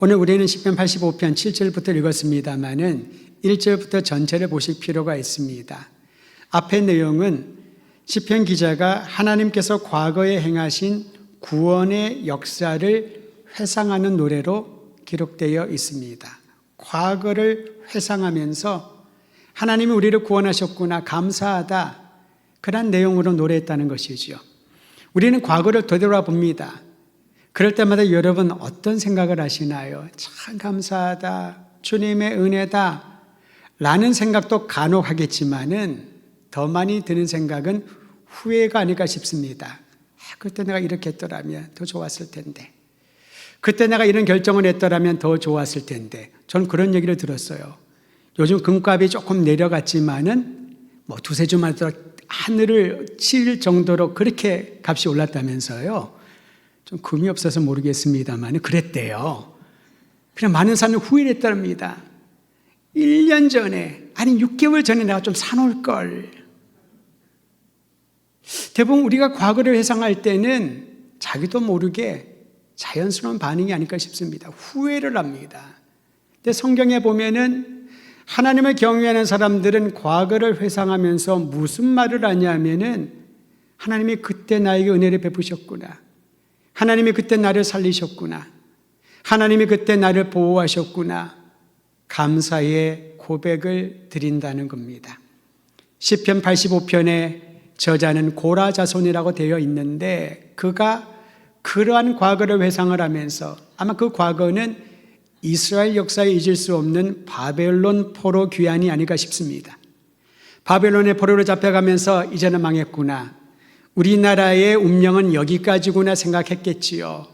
오늘 우리는 시편 85편 7절부터 읽었습니다마는 1절부터 전체를 보실 필요가 있습니다. 앞의 내용은 시편 기자가 하나님께서 과거에 행하신 구원의 역사를 회상하는 노래로 기록되어 있습니다. 과거를 회상하면서 하나님이 우리를 구원하셨구나, 감사하다, 그런 내용으로 노래했다는 것이죠. 우리는 과거를 되돌아봅니다. 그럴 때마다 여러분 어떤 생각을 하시나요? 참 감사하다, 주님의 은혜다 라는 생각도 간혹 하겠지만은 더 많이 드는 생각은 후회가 아닐까 싶습니다. 그때 내가 이렇게 했더라면 더 좋았을 텐데, 그때 내가 이런 결정을 했더라면 더 좋았을 텐데. 저는 그런 얘기를 들었어요. 요즘 금값이 조금 내려갔지만은 두세 주만 더 하늘을 칠 정도로 그렇게 값이 올랐다면서요. 좀 금이 없어서 모르겠습니다만 그랬대요. 그냥 많은 사람들이 후회를 했답니다. 1년 전에, 아니 6개월 전에 내가 좀 사놓을 걸. 대부분 우리가 과거를 회상할 때는 자기도 모르게 자연스러운 반응이 아닐까 싶습니다. 후회를 합니다. 근데 성경에 보면은 하나님을 경외하는 사람들은 과거를 회상하면서 무슨 말을 하냐면은 하나님이 그때 나에게 은혜를 베푸셨구나, 하나님이 그때 나를 살리셨구나, 하나님이 그때 나를 보호하셨구나, 감사의 고백을 드린다는 겁니다. 시편 85편의 저자는 고라 자손이라고 되어 있는데 그가 그러한 과거를 회상을 하면서 아마 그 과거는 이스라엘 역사에 잊을 수 없는 바벨론 포로 귀환이 아닐까 싶습니다. 바벨론의 포로로 잡혀가면서 이제는 망했구나, 우리나라의 운명은 여기까지구나 생각했겠지요.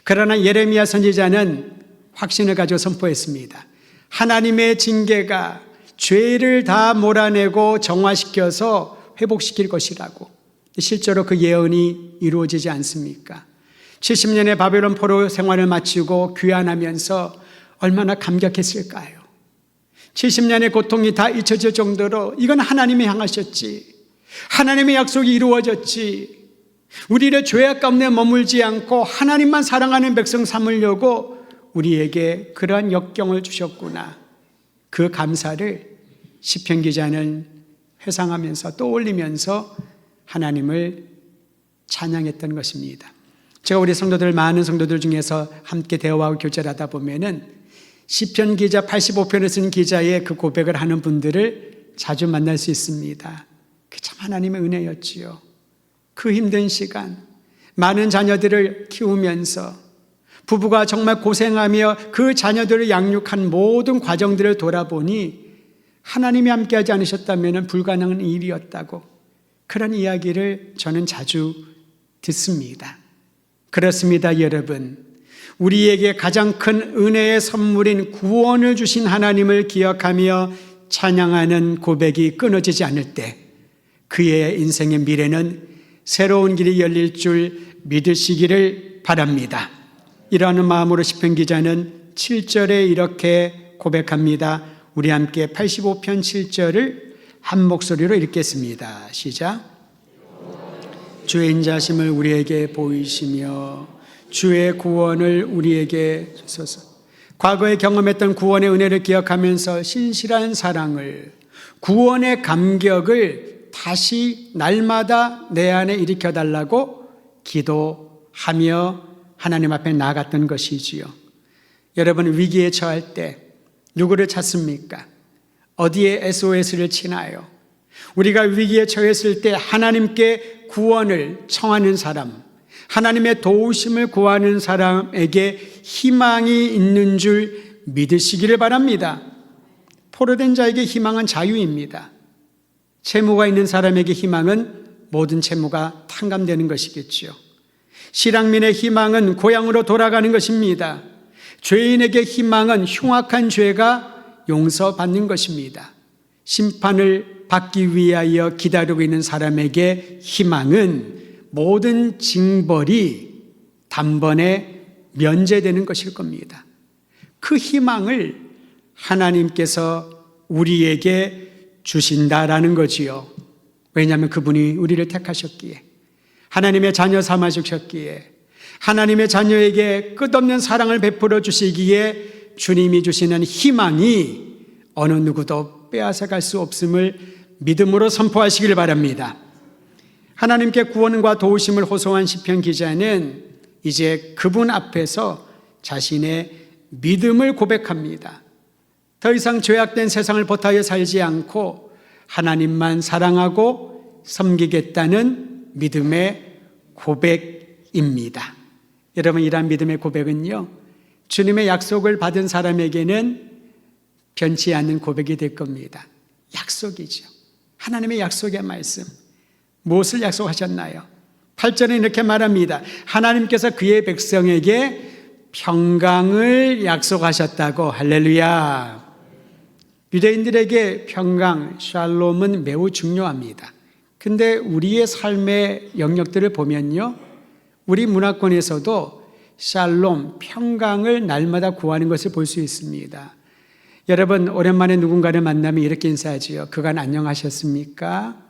그러나 예레미야 선지자는 확신을 가지고 선포했습니다. 하나님의 징계가 죄를 다 몰아내고 정화시켜서 회복시킬 것이라고. 실제로 그 예언이 이루어지지 않습니까? 70년의 바벨론 포로 생활을 마치고 귀환하면서 얼마나 감격했을까요? 70년의 고통이 다 잊혀질 정도로 이건 하나님이 향하셨지, 하나님의 약속이 이루어졌지, 우리를 죄악 가운데 머물지 않고 하나님만 사랑하는 백성 삼으려고 우리에게 그러한 역경을 주셨구나. 그 감사를 시편 기자는 회상하면서 떠올리면서 하나님을 찬양했던 것입니다. 제가 우리 성도들, 많은 성도들 중에서 함께 대화하고 교제를 하다 보면은 시편 기자 85편을 쓴 기자의 그 고백을 하는 분들을 자주 만날 수 있습니다. 그 참 하나님의 은혜였지요. 그 힘든 시간, 많은 자녀들을 키우면서 부부가 정말 고생하며 그 자녀들을 양육한 모든 과정들을 돌아보니 하나님이 함께하지 않으셨다면 불가능한 일이었다고, 그런 이야기를 저는 자주 듣습니다. 그렇습니다, 여러분. 우리에게 가장 큰 은혜의 선물인 구원을 주신 하나님을 기억하며 찬양하는 고백이 끊어지지 않을 때 그의 인생의 미래는 새로운 길이 열릴 줄 믿으시기를 바랍니다. 이러한 마음으로 시편 기자는 7절에 이렇게 고백합니다. 우리 함께 85편 7절을 한 목소리로 읽겠습니다. 시작. 주의 인자심을 우리에게 보이시며 주의 구원을 우리에게 주소서. 과거에 경험했던 구원의 은혜를 기억하면서 신실한 사랑을, 구원의 감격을 다시 날마다 내 안에 일으켜달라고 기도하며 하나님 앞에 나아갔던 것이지요. 여러분, 위기에 처할 때 누구를 찾습니까? 어디에 SOS를 치나요? 우리가 위기에 처했을 때 하나님께 구원을 청하는 사람, 하나님의 도우심을 구하는 사람에게 희망이 있는 줄 믿으시기를 바랍니다. 포로된 자에게 희망은 자유입니다. 채무가 있는 사람에게 희망은 모든 채무가 탕감되는 것이겠지요. 실향민의 희망은 고향으로 돌아가는 것입니다. 죄인에게 희망은 흉악한 죄가 용서받는 것입니다. 심판을 받기 위하여 기다리고 있는 사람에게 희망은 모든 징벌이 단번에 면제되는 것일 겁니다. 그 희망을 하나님께서 우리에게 주신다라는 거지요. 왜냐하면 그분이 우리를 택하셨기에, 하나님의 자녀 삼아 주셨기에, 하나님의 자녀에게 끝없는 사랑을 베풀어 주시기에 주님이 주시는 희망이 어느 누구도 빼앗아갈 수 없음을 믿음으로 선포하시길 바랍니다. 하나님께 구원과 도우심을 호소한 시편 기자는 이제 그분 앞에서 자신의 믿음을 고백합니다. 더 이상 죄악된 세상을 버타여 살지 않고 하나님만 사랑하고 섬기겠다는 믿음의 고백입니다. 여러분, 이러한 믿음의 고백은요, 주님의 약속을 받은 사람에게는 변치 않는 고백이 될 겁니다. 약속이죠. 하나님의 약속의 말씀. 무엇을 약속하셨나요? 8절에 이렇게 말합니다. 하나님께서 그의 백성에게 평강을 약속하셨다고. 할렐루야. 유대인들에게 평강, 샬롬은 매우 중요합니다. 근데 우리의 삶의 영역들을 보면요, 우리 문화권에서도 샬롬, 평강을 날마다 구하는 것을 볼 수 있습니다. 여러분, 오랜만에 누군가를 만나면 이렇게 인사하지요. 그간 안녕하셨습니까?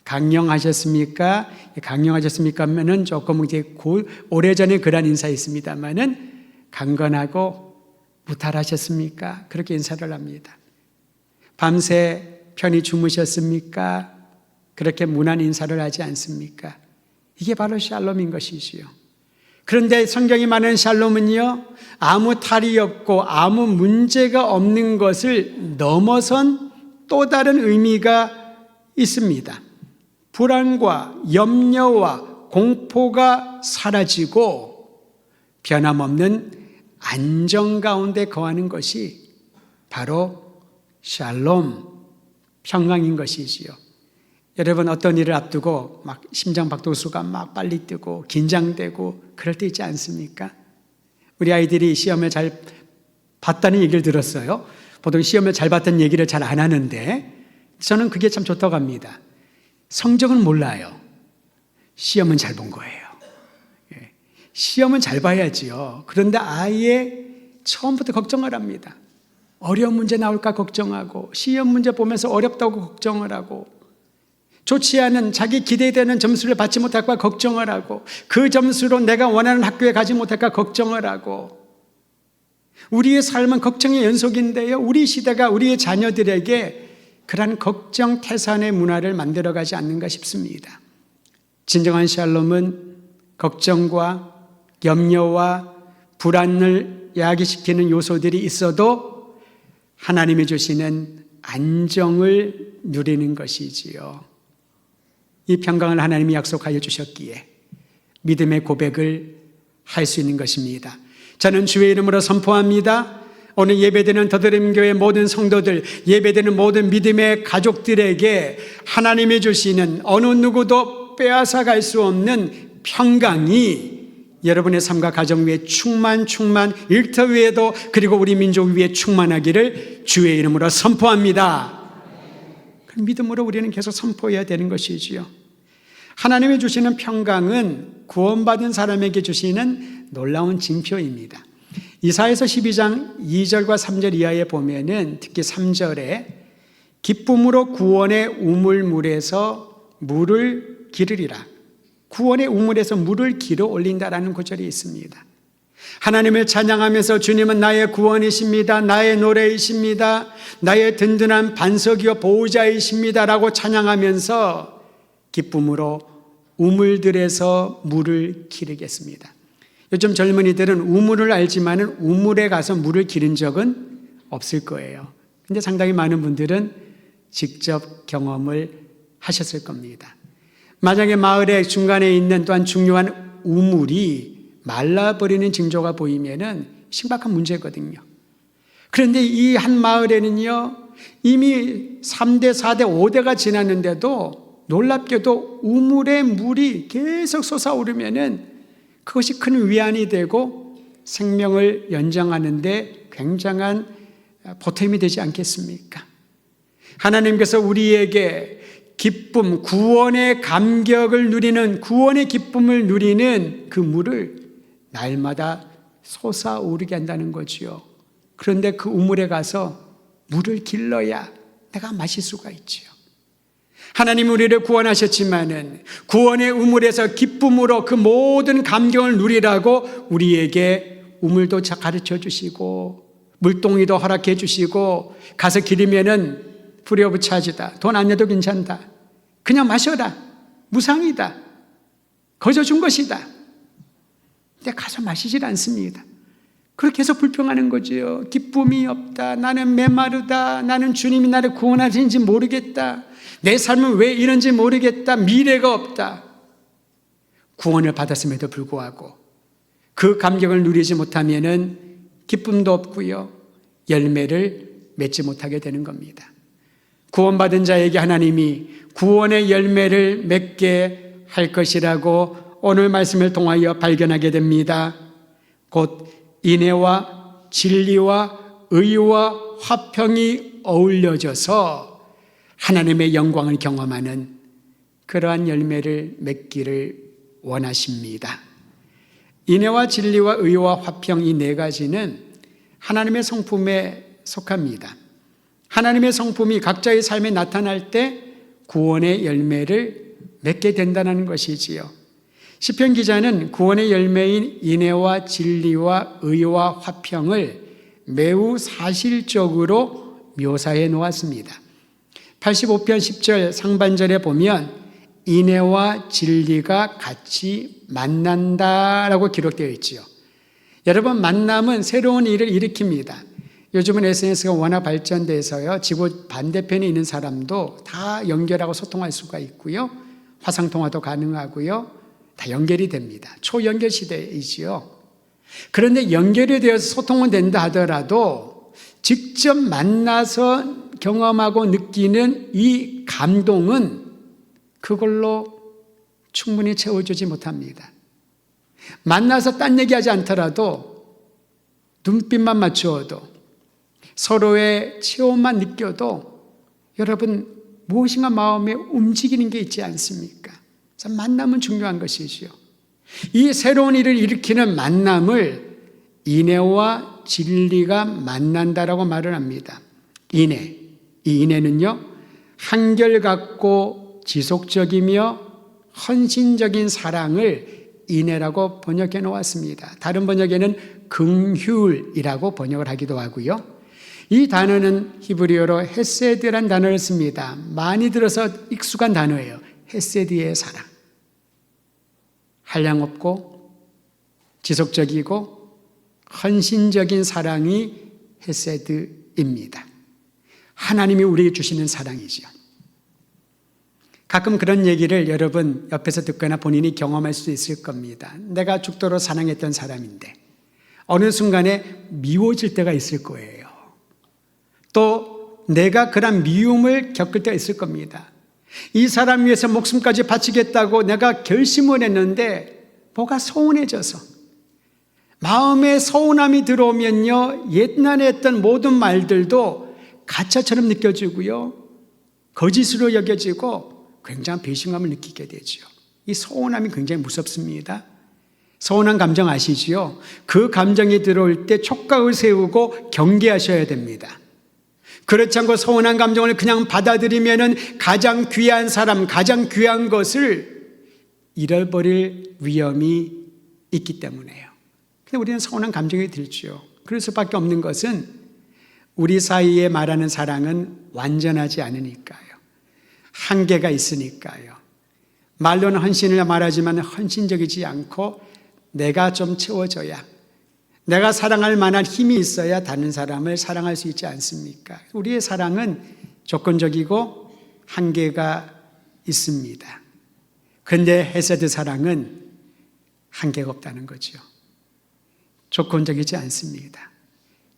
강령하셨습니까? 강령하셨습니까? 하면은 조금 이제 오래전에 그런 인사 있습니다만은 강건하고 무탈하셨습니까? 그렇게 인사를 합니다. 밤새 편히 주무셨습니까? 그렇게 무난 인사를 하지 않습니까? 이게 바로 샬롬인 것이지요. 그런데 성경이 말하는 샬롬은요, 아무 탈이 없고 아무 문제가 없는 것을 넘어선 또 다른 의미가 있습니다. 불안과 염려와 공포가 사라지고 변함없는 안정 가운데 거하는 것이 바로 샬롬, 평강인 것이지요. 여러분, 어떤 일을 앞두고 막 심장박동수가 막 빨리 뛰고 긴장되고 그럴 때 있지 않습니까? 우리 아이들이 시험을 잘 봤다는 얘기를 들었어요. 보통 시험을 잘 봤다는 얘기를 잘 안 하는데 저는 그게 참 좋다고 합니다. 성적은 몰라요. 시험은 잘 본 거예요. 시험은 잘 봐야지요. 그런데 아예 처음부터 걱정을 합니다. 어려운 문제 나올까 걱정하고, 시험 문제 보면서 어렵다고 걱정을 하고, 좋지 않은 자기 기대되는 점수를 받지 못할까 걱정을 하고, 그 점수로 내가 원하는 학교에 가지 못할까 걱정을 하고, 우리의 삶은 걱정의 연속인데요, 우리 시대가 우리의 자녀들에게 그러한 걱정 태산의 문화를 만들어가지 않는가 싶습니다. 진정한 샬롬은 걱정과 염려와 불안을 야기시키는 요소들이 있어도 하나님이 주시는 안정을 누리는 것이지요. 이 평강을 하나님이 약속하여 주셨기에 믿음의 고백을 할 수 있는 것입니다. 저는 주의 이름으로 선포합니다. 오늘 예배드리는 더드림교회 모든 성도들, 예배드리는 모든 믿음의 가족들에게 하나님이 주시는 어느 누구도 빼앗아갈 수 없는 평강이 여러분의 삶과 가정 위에 충만 일터 위에도 그리고 우리 민족 위에 충만하기를 주의 이름으로 선포합니다. 그 믿음으로 우리는 계속 선포해야 되는 것이지요. 하나님이 주시는 평강은 구원받은 사람에게 주시는 놀라운 징표입니다. 이사야서 12장 2절과 3절 이하에 보면은 특히 3절에 기쁨으로 구원의 우물물에서 물을 기르리라. 구원의 우물에서 물을 길어 올린다라는 구절이 있습니다. 하나님을 찬양하면서 주님은 나의 구원이십니다. 나의 노래이십니다. 나의 든든한 반석이요 보호자이십니다. 라고 찬양하면서 기쁨으로 우물들에서 물을 기르겠습니다. 요즘 젊은이들은 우물을 알지만은 우물에 가서 물을 기른 적은 없을 거예요. 근데 상당히 많은 분들은 직접 경험을 하셨을 겁니다. 만약에 마을의 중간에 있는 또한 중요한 우물이 말라버리는 징조가 보이면은 심각한 문제거든요. 그런데 이 한 마을에는요, 이미 3대, 4대, 5대가 지났는데도 놀랍게도 우물의 물이 계속 솟아오르면은 그것이 큰 위안이 되고 생명을 연장하는데 굉장한 보탬이 되지 않겠습니까? 하나님께서 우리에게 기쁨, 구원의 감격을 누리는, 구원의 기쁨을 누리는 그 물을 날마다 솟아오르게 한다는 거지요. 그런데 그 우물에 가서 물을 길러야 내가 마실 수가 있지요. 하나님 우리를 구원하셨지만은 구원의 우물에서 기쁨으로 그 모든 감격을 누리라고 우리에게 우물도 가르쳐 주시고 물동이도 허락해 주시고 가서 기르면은 불이 오브 차지다. 돈 안 내도 괜찮다. 그냥 마셔라. 무상이다. 거저 준 것이다. 근데 가서 마시질 않습니다. 그렇게 해서 불평하는 거지요. 기쁨이 없다. 나는 메마르다. 나는 주님이 나를 구원하시는지 모르겠다. 내 삶은 왜 이런지 모르겠다. 미래가 없다. 구원을 받았음에도 불구하고 그 감격을 누리지 못하면은 기쁨도 없고요. 열매를 맺지 못하게 되는 겁니다. 구원받은 자에게 하나님이 구원의 열매를 맺게 할 것이라고 오늘 말씀을 통하여 발견하게 됩니다. 곧 인애와 진리와 의와 화평이 어울려져서 하나님의 영광을 경험하는 그러한 열매를 맺기를 원하십니다. 인애와 진리와 의와 화평 이 네 가지는 하나님의 성품에 속합니다. 하나님의 성품이 각자의 삶에 나타날 때 구원의 열매를 맺게 된다는 것이지요. 시편 기자는 구원의 열매인 인애와 진리와 의와 화평을 매우 사실적으로 묘사해 놓았습니다. 85편 10절 상반절에 보면 인애와 진리가 같이 만난다라고 기록되어 있지요. 여러분, 만남은 새로운 일을 일으킵니다. 요즘은 SNS가 워낙 발전돼서요, 지구 반대편에 있는 사람도 다 연결하고 소통할 수가 있고요, 화상통화도 가능하고요, 다 연결이 됩니다. 초연결 시대이지요. 그런데 연결이 되어서 소통은 된다 하더라도 직접 만나서 경험하고 느끼는 이 감동은 그걸로 충분히 채워주지 못합니다. 만나서 딴 얘기하지 않더라도 눈빛만 맞추어도 서로의 체온만 느껴도 여러분 무엇인가 마음에 움직이는 게 있지 않습니까? 그래서 만남은 중요한 것이지요. 이 새로운 일을 일으키는 만남을 인애와 진리가 만난다라고 말을 합니다. 인애, 이 인애는요, 한결같고 지속적이며 헌신적인 사랑을 인애라고 번역해 놓았습니다. 다른 번역에는 긍휼이라고 번역을 하기도 하고요. 이 단어는 히브리어로 헤세드라는 단어를 씁니다. 많이 들어서 익숙한 단어예요. 헤세드의 사랑. 한량없고 지속적이고 헌신적인 사랑이 헤세드입니다. 하나님이 우리에게 주시는 사랑이지요. 가끔 그런 얘기를 여러분 옆에서 듣거나 본인이 경험할 수 있을 겁니다. 내가 죽도록 사랑했던 사람인데 어느 순간에 미워질 때가 있을 거예요. 또 내가 그런 미움을 겪을 때가 있을 겁니다. 이 사람 위해서 목숨까지 바치겠다고 내가 결심을 했는데 뭐가 서운해져서 마음에 서운함이 들어오면요, 옛날에 했던 모든 말들도 가짜처럼 느껴지고요, 거짓으로 여겨지고 굉장한 배신감을 느끼게 되죠. 이 서운함이 굉장히 무섭습니다. 서운한 감정 아시지요? 그 감정이 들어올 때 촉각을 세우고 경계하셔야 됩니다. 그렇지 않고 서운한 감정을 그냥 받아들이면은 가장 귀한 사람, 가장 귀한 것을 잃어버릴 위험이 있기 때문에요. 근데 우리는 서운한 감정이 들죠. 그럴 수밖에 없는 것은 우리 사이에 말하는 사랑은 완전하지 않으니까요. 한계가 있으니까요. 말로는 헌신을 말하지만 헌신적이지 않고 내가 좀 채워져야, 내가 사랑할 만한 힘이 있어야 다른 사람을 사랑할 수 있지 않습니까? 우리의 사랑은 조건적이고 한계가 있습니다. 그런데 헤세드 사랑은 한계가 없다는 거죠. 조건적이지 않습니다.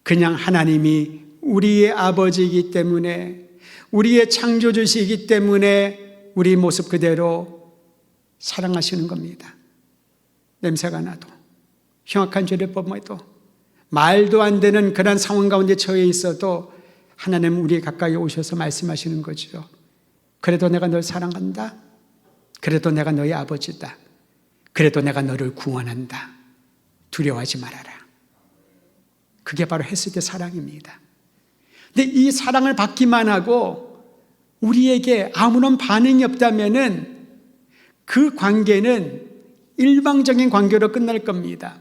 그냥 하나님이 우리의 아버지이기 때문에, 우리의 창조주시기 때문에 우리 모습 그대로 사랑하시는 겁니다. 냄새가 나도, 흉악한 죄를 범해도, 말도 안 되는 그런 상황 가운데 처해 있어도 하나님은 우리 가까이 오셔서 말씀하시는 거죠. 그래도 내가 널 사랑한다. 그래도 내가 너의 아버지다. 그래도 내가 너를 구원한다. 두려워하지 말아라. 그게 바로 헤세드 사랑입니다. 근데 이 사랑을 받기만 하고 우리에게 아무런 반응이 없다면은 그 관계는 일방적인 관계로 끝날 겁니다.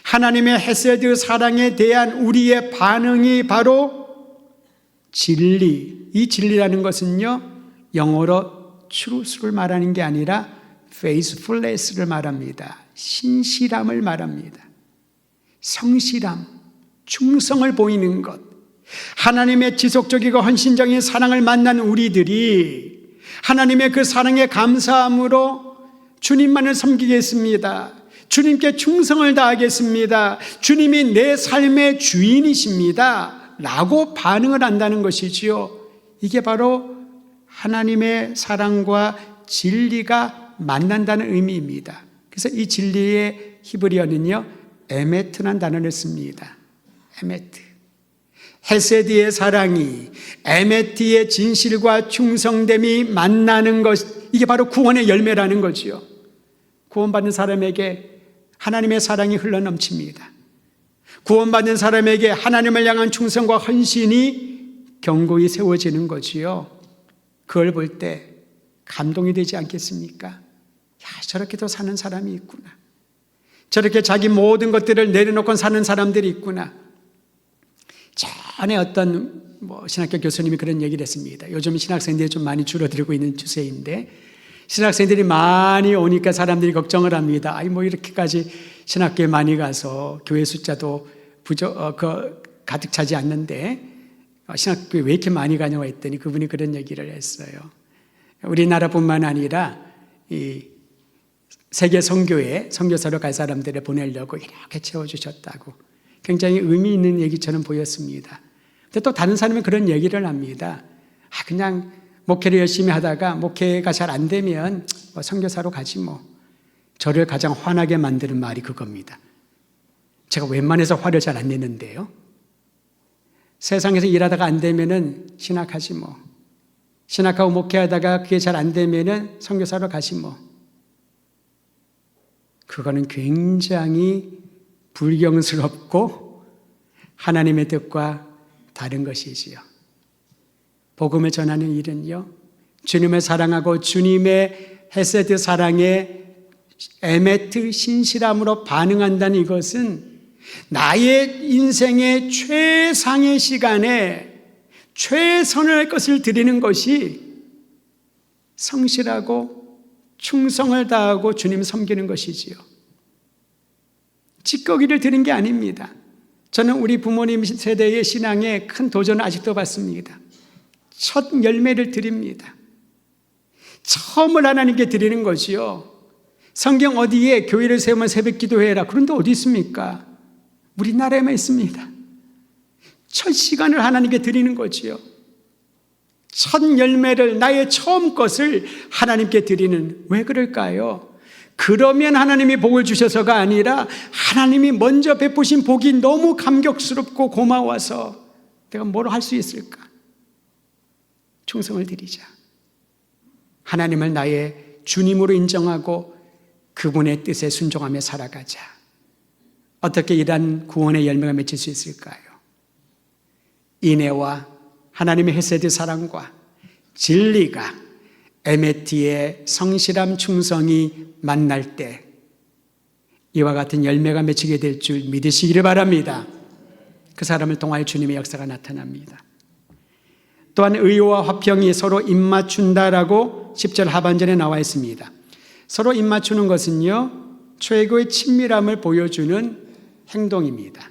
하나님의 헤세드 사랑에 대한 우리의 반응이 바로 진리. 이 진리라는 것은요, 영어로 truth를 말하는 게 아니라 faithfulness를 말합니다. 신실함을 말합니다. 성실함, 충성을 보이는 것. 하나님의 지속적이고 헌신적인 사랑을 만난 우리들이 하나님의 그 사랑에 감사함으로 주님만을 섬기겠습니다. 주님께 충성을 다하겠습니다. 주님이 내 삶의 주인이십니다. 라고 반응을 한다는 것이지요. 이게 바로 하나님의 사랑과 진리가 만난다는 의미입니다. 그래서 이 진리의 히브리어는요, 에메트라는 단어를 씁니다. 에메트. 헤세드의 사랑이 에메트의 진실과 충성됨이 만나는 것, 이게 바로 구원의 열매라는 거지요. 구원받는 사람에게 하나님의 사랑이 흘러넘칩니다. 구원받는 사람에게 하나님을 향한 충성과 헌신이 견고히 세워지는 거지요. 그걸 볼 때 감동이 되지 않겠습니까? 야, 저렇게도 사는 사람이 있구나. 저렇게 자기 모든 것들을 내려놓고 사는 사람들이 있구나. 전에 어떤 신학교 교수님이 그런 얘기를 했습니다. 요즘 신학생들이 좀 많이 줄어들고 있는 추세인데, 신학생들이 많이 오니까 사람들이 걱정을 합니다. 이렇게까지 신학교에 많이 가서 교회 숫자도 가득 차지 않는데 신학교에 왜 이렇게 많이 가냐고 했더니 그분이 그런 얘기를 했어요. 우리나라뿐만 아니라 이 세계 선교에 선교사로 갈 사람들을 보내려고 이렇게 채워주셨다고 굉장히 의미 있는 얘기처럼 보였습니다. 근데 또 다른 사람은 그런 얘기를 합니다. 그냥 목회를 열심히 하다가 목회가 잘 안 되면 선교사로 가지 뭐. 저를 가장 화나게 만드는 말이 그겁니다. 제가 웬만해서 화를 잘 안 내는데요. 세상에서 일하다가 안 되면은 신학하지 뭐. 신학하고 목회하다가 그게 잘 안 되면은 선교사로 가지 뭐. 그거는 굉장히 불경스럽고 하나님의 뜻과 다른 것이지요. 복음을 전하는 일은요, 주님을 사랑하고 주님의 헤세드 사랑에 에메트 신실함으로 반응한다는 이것은 나의 인생의 최상의 시간에 최선을 할 것을 드리는 것이 성실하고 충성을 다하고 주님 섬기는 것이지요. 찌꺼기를 드린 게 아닙니다. 저는 우리 부모님 세대의 신앙에 큰 도전을 아직도 받습니다. 첫 열매를 드립니다. 처음을 하나님께 드리는 것이요. 성경 어디에 교회를 세우면 새벽 기도해라. 그런데 어디 있습니까? 우리나라에만 있습니다. 첫 시간을 하나님께 드리는 거지요. 첫 열매를, 나의 처음 것을 하나님께 드리는, 왜 그럴까요? 그러면 하나님이 복을 주셔서가 아니라 하나님이 먼저 베푸신 복이 너무 감격스럽고 고마워서 내가 뭘 할 수 있을까? 충성을 드리자. 하나님을 나의 주님으로 인정하고 그분의 뜻에 순종하며 살아가자. 어떻게 이러한 구원의 열매가 맺힐 수 있을까요? 인애와 하나님의 헤세드 사랑과 진리가 에메트의 성실함 충성이 만날 때 이와 같은 열매가 맺히게 될 줄 믿으시기를 바랍니다. 그 사람을 통하여 주님의 역사가 나타납니다. 또한 의와 화평이 서로 입맞춘다라고 10절 하반절에 나와 있습니다. 서로 입맞추는 것은요, 최고의 친밀함을 보여주는 행동입니다.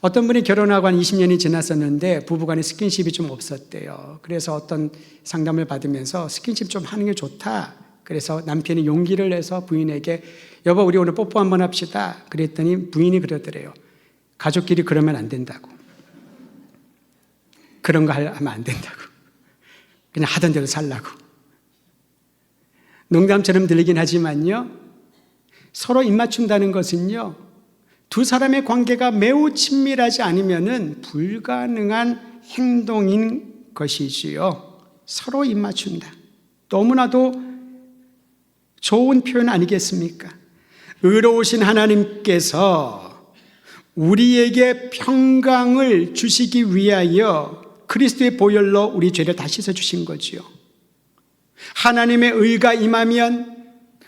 어떤 분이 결혼하고 한 20년이 지났었는데 부부간에 스킨십이 좀 없었대요. 그래서 어떤 상담을 받으면서 스킨십 좀 하는 게 좋다. 그래서 남편이 용기를 내서 부인에게 여보 우리 오늘 뽀뽀 한번 합시다. 그랬더니 부인이 그러더래요. 가족끼리 그러면 안 된다고. 그런 거 하면 안 된다고. 그냥 하던 대로 살라고. 농담처럼 들리긴 하지만요, 서로 입맞춘다는 것은요, 두 사람의 관계가 매우 친밀하지 않으면은 불가능한 행동인 것이지요. 서로 입맞춘다. 너무나도 좋은 표현 아니겠습니까? 의로우신 하나님께서 우리에게 평강을 주시기 위하여 그리스도의 보혈로 우리 죄를 다 씻어주신 거지요. 하나님의 의가 임하면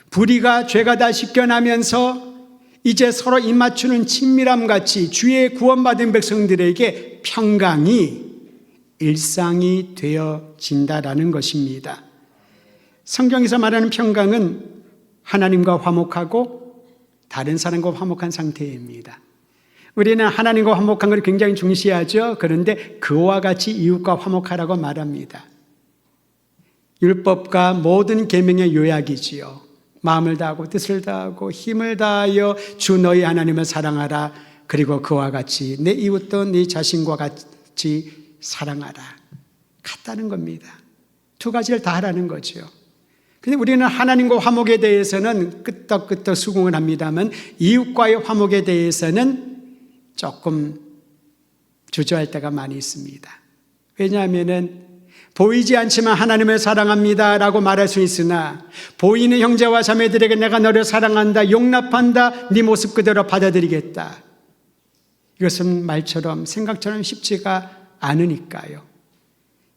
불의가 죄가 다 씻겨나면서 이제 서로 입맞추는 친밀함 같이 주의 구원받은 백성들에게 평강이 일상이 되어진다라는 것입니다. 성경에서 말하는 평강은 하나님과 화목하고 다른 사람과 화목한 상태입니다. 우리는 하나님과 화목한 걸 굉장히 중시하죠. 그런데 그와 같이 이웃과 화목하라고 말합니다. 율법과 모든 계명의 요약이지요. 마음을 다하고 뜻을 다하고 힘을 다하여 주 너희 하나님을 사랑하라. 그리고 그와 같이 내 이웃도 네 자신과 같이 사랑하라. 같다는 겁니다. 두 가지를 다 하라는 거죠. 근데 우리는 하나님과 화목에 대해서는 끄떡끄떡 수긍을 합니다만 이웃과의 화목에 대해서는 조금 주저할 때가 많이 있습니다. 왜냐하면은 보이지 않지만 하나님을 사랑합니다 라고 말할 수 있으나 보이는 형제와 자매들에게 내가 너를 사랑한다, 용납한다, 네 모습 그대로 받아들이겠다. 이것은 말처럼 생각처럼 쉽지가 않으니까요.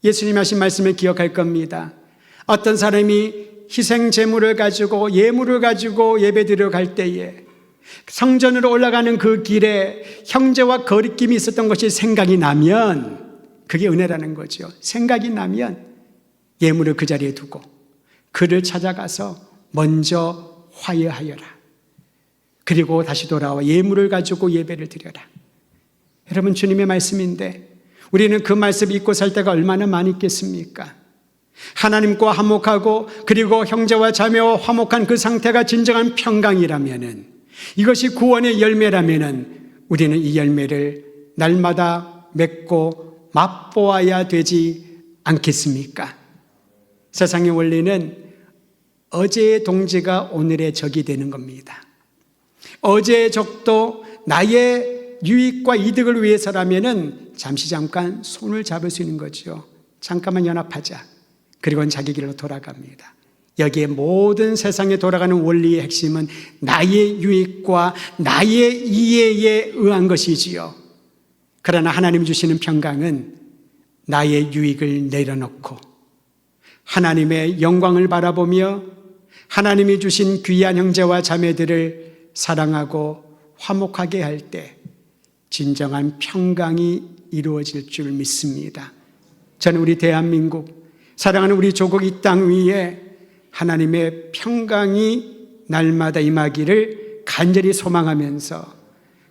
예수님 하신 말씀을 기억할 겁니다. 어떤 사람이 희생 제물을 가지고 예물을 가지고 예배드리러 갈 때에 성전으로 올라가는 그 길에 형제와 거리낌이 있었던 것이 생각이 나면 그게 은혜라는 거죠. 생각이 나면 예물을 그 자리에 두고 그를 찾아가서 먼저 화해하여라. 그리고 다시 돌아와 예물을 가지고 예배를 드려라. 여러분, 주님의 말씀인데 우리는 그 말씀 잊고 살 때가 얼마나 많이 있겠습니까? 하나님과 화목하고 그리고 형제와 자매와 화목한 그 상태가 진정한 평강이라면은, 이것이 구원의 열매라면은 우리는 이 열매를 날마다 맺고 맛보아야 되지 않겠습니까? 세상의 원리는 어제의 동지가 오늘의 적이 되는 겁니다. 어제의 적도 나의 유익과 이득을 위해서라면은 잠깐 손을 잡을 수 있는 거죠. 잠깐만 연합하자. 그리고는 자기 길로 돌아갑니다. 여기에 모든 세상에 돌아가는 원리의 핵심은 나의 유익과 나의 이해에 의한 것이지요. 그러나 하나님 주시는 평강은 나의 유익을 내려놓고 하나님의 영광을 바라보며 하나님이 주신 귀한 형제와 자매들을 사랑하고 화목하게 할 때 진정한 평강이 이루어질 줄 믿습니다. 저는 우리 대한민국, 사랑하는 우리 조국 이 땅 위에 하나님의 평강이 날마다 임하기를 간절히 소망하면서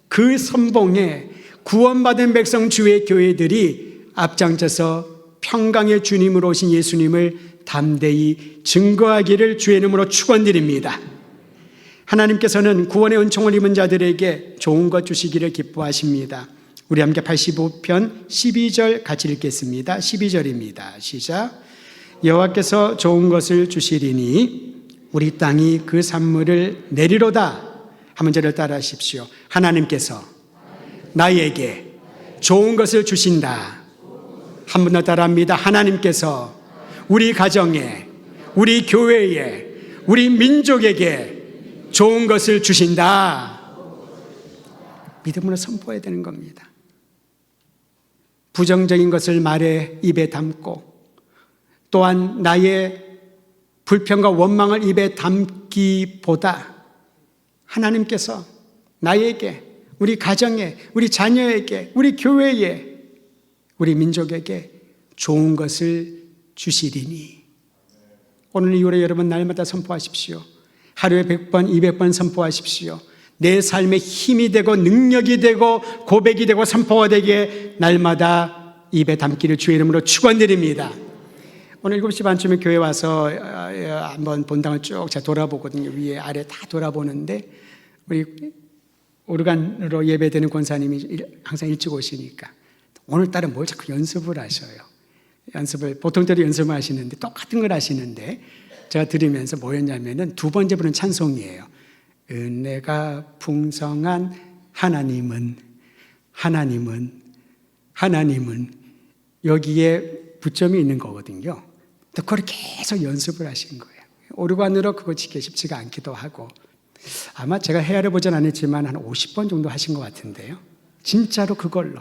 그 선봉에 구원받은 백성 주의 교회들이 앞장서서 평강의 주님으로 오신 예수님을 담대히 증거하기를 주의 이름으로 축원드립니다. 하나님께서는 구원의 은총을 입은 자들에게 좋은 것 주시기를 기뻐하십니다. 우리 함께 85편 12절 같이 읽겠습니다. 12절입니다. 시작. 여호와께서 좋은 것을 주시리니 우리 땅이 그 산물을 내리로다. 한 문제를 따라 하십시오. 하나님께서 나에게 좋은 것을 주신다. 한 번 더 따라합니다. 하나님께서 우리 가정에, 우리 교회에, 우리 민족에게 좋은 것을 주신다. 믿음으로 선포해야 되는 겁니다. 부정적인 것을 말에 입에 담고 또한 나의 불평과 원망을 입에 담기보다 하나님께서 나에게, 우리 가정에, 우리 자녀에게, 우리 교회에, 우리 민족에게 좋은 것을 주시리니. 오늘 이후로 여러분 날마다 선포하십시오. 하루에 100번, 200번 선포하십시오. 내 삶의 힘이 되고 능력이 되고 고백이 되고 선포가 되게 날마다 입에 담기를 주의 이름으로 축원드립니다. 오늘 7시 반쯤에 교회 와서 한번 본당을 쭉 제가 돌아보거든요. 위에 아래 다 돌아보는데 우리 오르간으로 예배드리는 권사님이 항상 일찍 오시니까 오늘따라 뭘 자꾸 연습을 하셔요. 연습을 보통대로 연습을 하시는데 똑같은 걸 하시는데 제가 들으면서 뭐였냐면은 두 번째 부른 찬송이에요. 은혜가 풍성한 하나님은 여기에 부점이 있는 거거든요. 그걸 계속 연습을 하신 거예요. 오르간으로 그거 지키기 쉽지가 않기도 하고 아마 제가 헤아려 보진 않았지만 한 50번 정도 하신 것 같은데요. 진짜로 그걸로.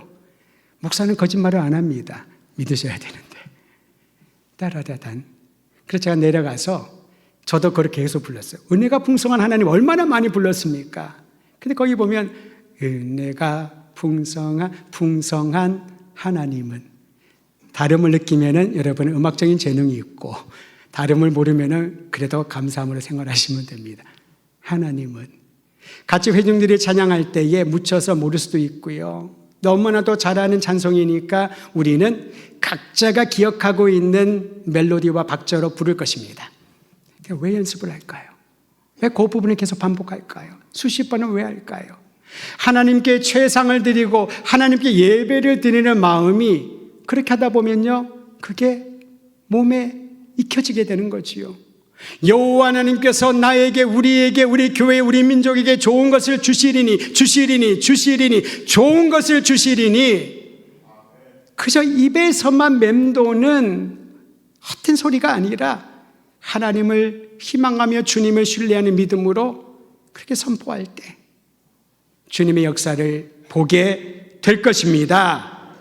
목사는 거짓말을 안 합니다. 믿으셔야 되는데. 따라다단. 그래서 제가 내려가서 저도 그렇게 계속 불렀어요. 은혜가 풍성한 하나님 얼마나 많이 불렀습니까? 근데 거기 보면 은혜가 풍성한 하나님은, 다름을 느끼면은 여러분은 음악적인 재능이 있고 다름을 모르면은 그래도 감사함으로 생활하시면 됩니다. 하나님은 같이 회중들이 찬양할 때에 묻혀서 모를 수도 있고요. 너무나도 잘하는 찬송이니까 우리는 각자가 기억하고 있는 멜로디와 박자로 부를 것입니다. 왜 연습을 할까요? 왜 그 부분을 계속 반복할까요? 수십 번은 왜 할까요? 하나님께 최상을 드리고 하나님께 예배를 드리는 마음이 그렇게 하다 보면요, 그게 몸에 익혀지게 되는 거지요. 여호와 하나님께서 나에게, 우리에게, 우리 교회, 우리 민족에게 좋은 것을 주시리니 좋은 것을 주시리니, 그저 입에서만 맴도는 헛된 소리가 아니라 하나님을 희망하며 주님을 신뢰하는 믿음으로 그렇게 선포할 때 주님의 역사를 보게 될 것입니다.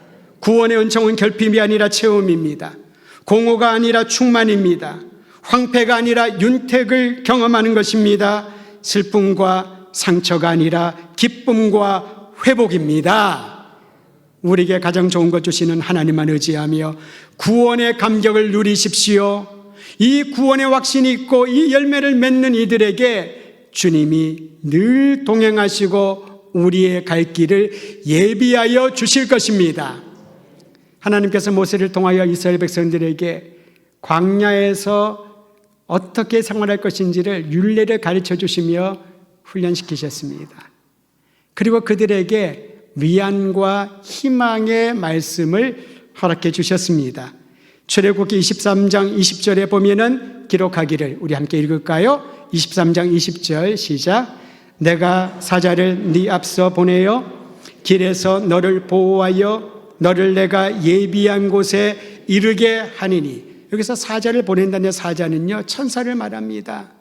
구원의 은총은 결핍이 아니라 체험입니다. 공허가 아니라 충만입니다. 황폐가 아니라 윤택을 경험하는 것입니다. 슬픔과 상처가 아니라 기쁨과 회복입니다. 우리에게 가장 좋은 것 주시는 하나님만 의지하며 구원의 감격을 누리십시오. 이 구원의 확신이 있고 이 열매를 맺는 이들에게 주님이 늘 동행하시고 우리의 갈 길을 예비하여 주실 것입니다. 하나님께서 모세를 통하여 이스라엘 백성들에게 광야에서 어떻게 생활할 것인지를 율례를 가르쳐 주시며 훈련시키셨습니다. 그리고 그들에게 위안과 희망의 말씀을 허락해 주셨습니다. 출애굽기 23장 20절에 보면은 기록하기를, 우리 함께 읽을까요? 23장 20절 시작. 내가 사자를 네 앞서 보내어 길에서 너를 보호하여 너를 내가 예비한 곳에 이르게 하니니. 여기서 사자를 보낸다는 사자는요, 천사를 말합니다.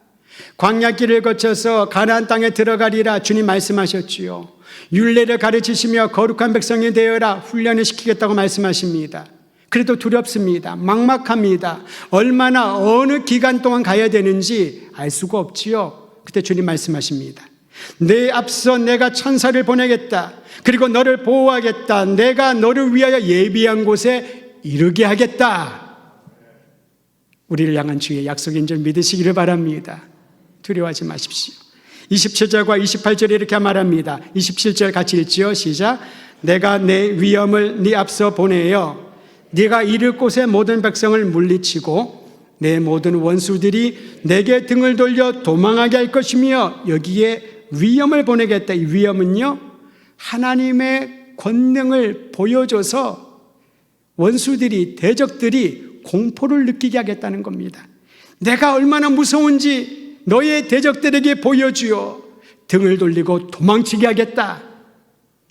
광야길을 거쳐서 가나안 땅에 들어가리라 주님 말씀하셨지요. 율례를 가르치시며 거룩한 백성이 되어라 훈련을 시키겠다고 말씀하십니다. 그래도 두렵습니다. 막막합니다. 얼마나, 어느 기간 동안 가야 되는지 알 수가 없지요. 그때 주님 말씀하십니다. 내 앞서 내가 천사를 보내겠다. 그리고 너를 보호하겠다. 내가 너를 위하여 예비한 곳에 이르게 하겠다. 우리를 향한 주의 약속인 줄 믿으시기를 바랍니다. 두려워하지 마십시오. 27절과 28절에 이렇게 말합니다. 27절 같이 읽지요. 시작. 내가 내 위엄을 네 앞서 보내어 네가 이를 곳의 모든 백성을 물리치고 내 모든 원수들이 내게 등을 돌려 도망하게 할 것이며 여기에 위엄을 보내겠다. 이 위엄은요, 하나님의 권능을 보여줘서 원수들이, 대적들이 공포를 느끼게 하겠다는 겁니다. 내가 얼마나 무서운지 너의 대적들에게 보여주어 등을 돌리고 도망치게 하겠다.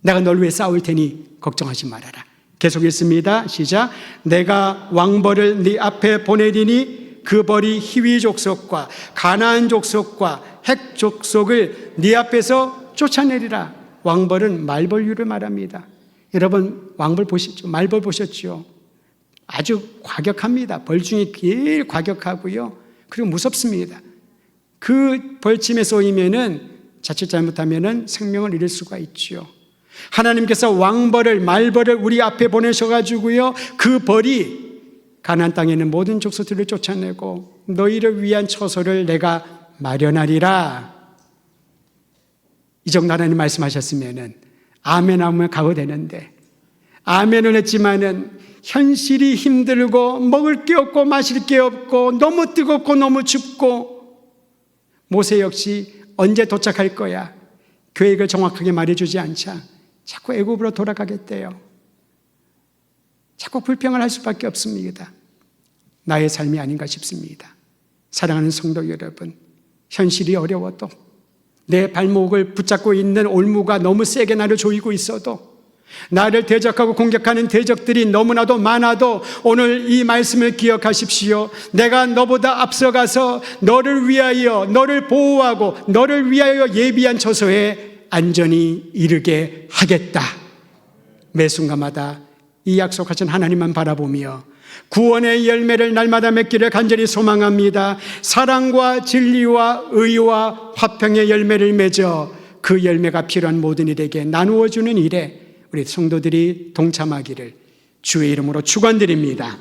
내가 널 위해 싸울 테니 걱정하지 말아라. 계속 읽습니다. 시작. 내가 왕벌을 네 앞에 보내리니 그 벌이 히위 족속과 가나안 족속과 헷 족속을 네 앞에서 쫓아내리라. 왕벌은 말벌류를 말합니다. 여러분 왕벌 보셨죠? 말벌 보셨죠? 아주 과격합니다. 벌 중에 제일 과격하고요. 그리고 무섭습니다. 그 벌침에 쏘이면은 자칫 잘못하면은 생명을 잃을 수가 있죠. 하나님께서 왕벌을, 말벌을 우리 앞에 보내셔가지고요, 그 벌이 가나안 땅에 있는 모든 족속들을 쫓아내고 너희를 위한 처소를 내가 마련하리라. 이 정도 하나님 말씀하셨으면은 아멘 하면 가도 되는데, 아멘을 했지만은 현실이 힘들고 먹을 게 없고 마실 게 없고 너무 뜨겁고 너무 춥고, 모세 역시 언제 도착할 거야? 계획을 정확하게 말해주지 않자 자꾸 애굽으로 돌아가겠대요. 자꾸 불평을 할 수밖에 없습니다. 나의 삶이 아닌가 싶습니다. 사랑하는 성도 여러분, 현실이 어려워도 내 발목을 붙잡고 있는 올무가 너무 세게 나를 조이고 있어도, 나를 대적하고 공격하는 대적들이 너무나도 많아도 오늘 이 말씀을 기억하십시오. 내가 너보다 앞서가서 너를 위하여, 너를 보호하고 너를 위하여 예비한 처소에 안전히 이르게 하겠다. 매 순간마다 이 약속하신 하나님만 바라보며 구원의 열매를 날마다 맺기를 간절히 소망합니다. 사랑과 진리와 의와 화평의 열매를 맺어 그 열매가 필요한 모든 이에게 나누어주는 일에 우리 성도들이 동참하기를 주의 이름으로 축원드립니다.